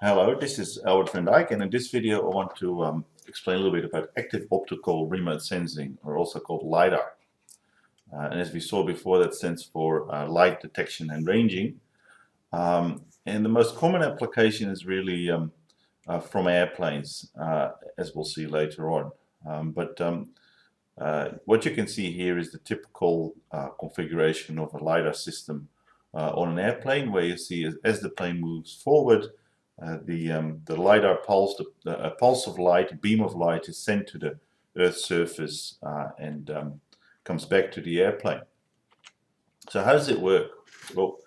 Hello, this is Albert van Dijk, and in this video I want to explain a little bit about active optical remote sensing, or also called Lidar. And as we saw before, that stands for light detection and ranging. And the most common application is really from airplanes, as we'll see later on. What you can see here is the typical configuration of a Lidar system on an airplane, where you see as the plane moves forward, the lidar pulse, a pulse of light, a beam of light, is sent to the Earth's surface and comes back to the airplane. So how does it work? Well,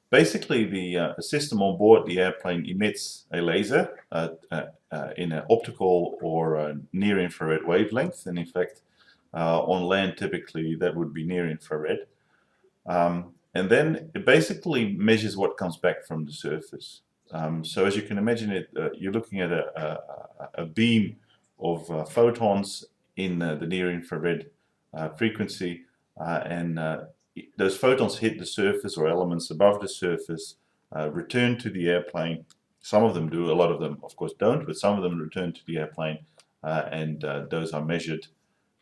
basically the system on board the airplane emits a laser in an optical or near-infrared wavelength, and in fact on land typically that would be near-infrared. And then it basically measures what comes back from the surface. So as you can imagine, you're looking at a beam of photons in the near-infrared frequency, and those photons hit the surface or elements above the surface, return to the airplane. Some of them do, a lot of them of course don't, but some of them return to the airplane, and those are measured.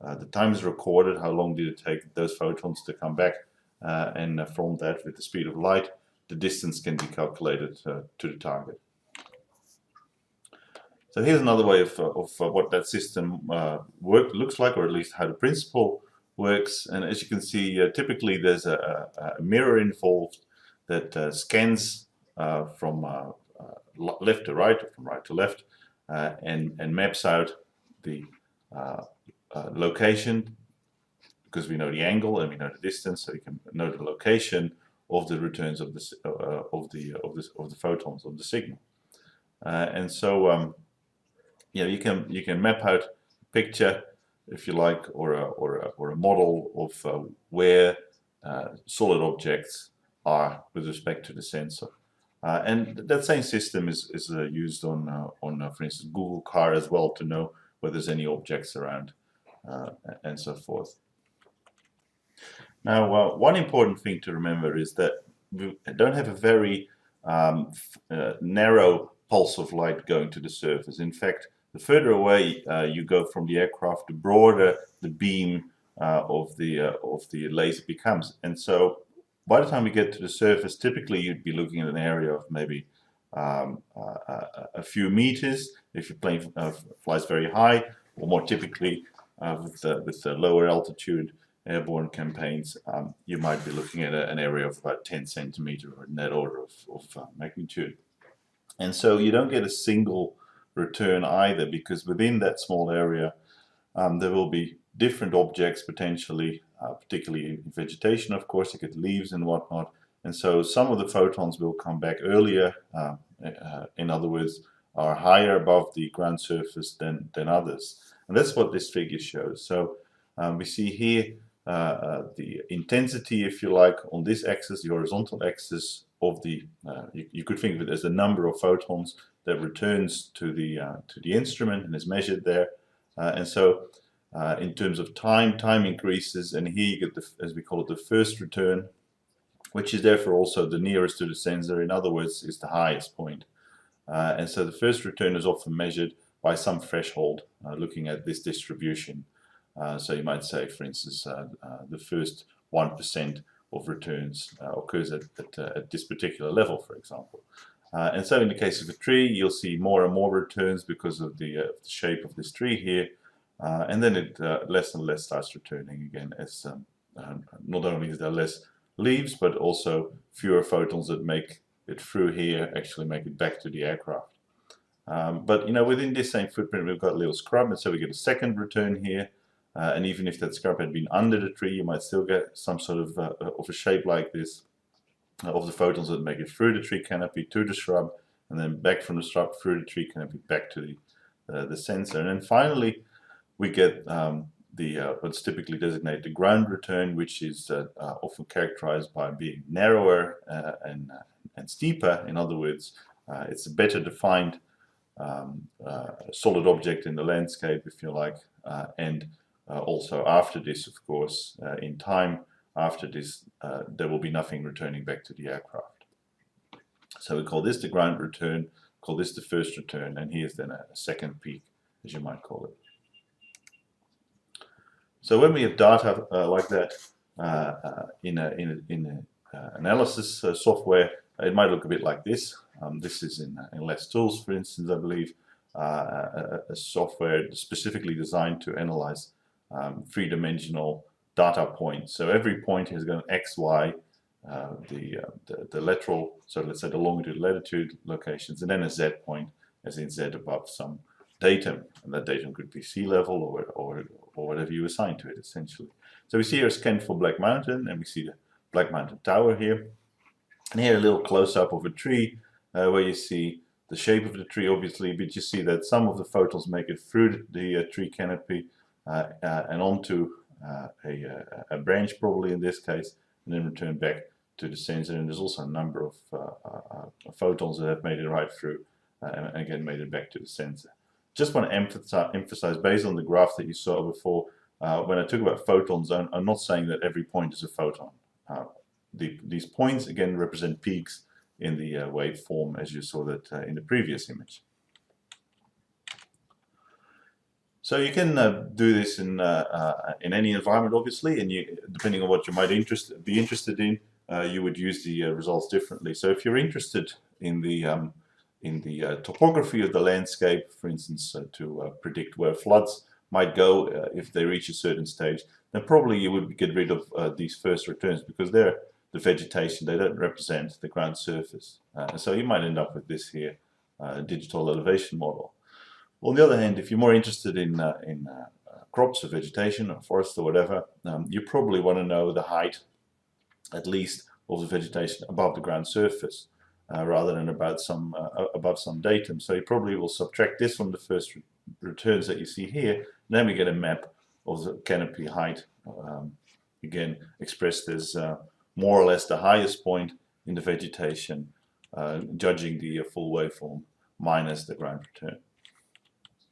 The time is recorded, how long did it take those photons to come back, and from that, with the speed of light, the distance can be calculated to the target. So here's another way of what that system looks like, or at least how the principle works. And as you can see, typically there's a mirror involved that scans from left to right, or from right to left, and maps out the location, because we know the angle and we know the distance, so we can know the location of the returns of the photons of the signal. And so you can map out a picture, if you like, or a model of where solid objects are with respect to the sensor. And that same system is used on for instance, Google Car as well, to know whether there's any objects around, and so forth. Now, one important thing to remember is that we don't have a very narrow pulse of light going to the surface. In fact, the further away you go from the aircraft, the broader the beam of the laser becomes. And so, by the time we get to the surface, typically you'd be looking at an area of maybe a few meters if your plane flies very high, or more typically with the lower altitude airborne campaigns, you might be looking at an area of about 10 centimeters, or in that order of magnitude. And so you don't get a single return either, because within that small area there will be different objects potentially, particularly in vegetation, of course. You get leaves and whatnot, and so some of the photons will come back earlier, in other words, are higher above the ground surface than others. And that's what this figure shows. So we see here the intensity, if you like, on this axis, the horizontal axis of the, you could think of it as the number of photons that returns to the instrument and is measured there. And so in terms of time increases, and here you get as we call it, the first return, which is therefore also the nearest to the sensor. In other words, is the highest point. And so the first return is often measured by some threshold, looking at this distribution. So you might say, for instance, the first 1% of returns occurs at this particular level, for example. And so in the case of a tree, you'll see more and more returns because of the shape of this tree here. And then it less and less starts returning again, as not only is there less leaves, but also fewer photons that make it through here actually make it back to the aircraft. But within this same footprint, we've got a little scrub, and so we get a second return here. And even if that scrub had been under the tree, you might still get some sort of a shape like this, of the photons that make it through the tree canopy to the shrub, and then back from the shrub through the tree canopy back to the sensor. And then finally, we get what's typically designated the ground return, which is often characterized by being narrower and steeper. In other words, it's a better defined solid object in the landscape, if you like, and also after this, of course, in time after this, there will be nothing returning back to the aircraft. So we call this the ground return. call this the first return, and here's then a second peak, as you might call it. So when we have data like that in an analysis software, it might look a bit like this. This is in Less Tools, for instance, I believe, a software specifically designed to analyze three-dimensional data points. So every point has got an X, Y, the lateral, so let's say the longitude, latitude locations, and then a Z point, as in Z above some datum, and that datum could be sea level or whatever you assign to it, essentially. So we see here a scan for Black Mountain, and we see the Black Mountain Tower here, and here a little close-up of a tree where you see the shape of the tree, obviously, but you see that some of the photons make it through the tree canopy and onto a branch, probably in this case, and then return back to the sensor. And there's also a number of photons that have made it right through and again made it back to the sensor. Just want to emphasize, based on the graph that you saw before, when I talk about photons, I'm not saying that every point is a photon. These points again represent peaks in the waveform, as you saw that in the previous image. So you can do this in any environment, obviously, and depending on what you might be interested in, you would use the results differently. So if you're interested in the topography of the landscape, for instance, to predict where floods might go if they reach a certain stage, then probably you would get rid of these first returns, because they're the vegetation, they don't represent the ground surface. So you might end up with this here, digital elevation model. On the other hand, if you're more interested in crops or vegetation or forest or whatever, you probably want to know the height, at least, of the vegetation above the ground surface, rather than above some datum. So you probably will subtract this from the first returns that you see here, and then we get a map of the canopy height, again expressed as more or less the highest point in the vegetation, judging the full waveform minus the ground return.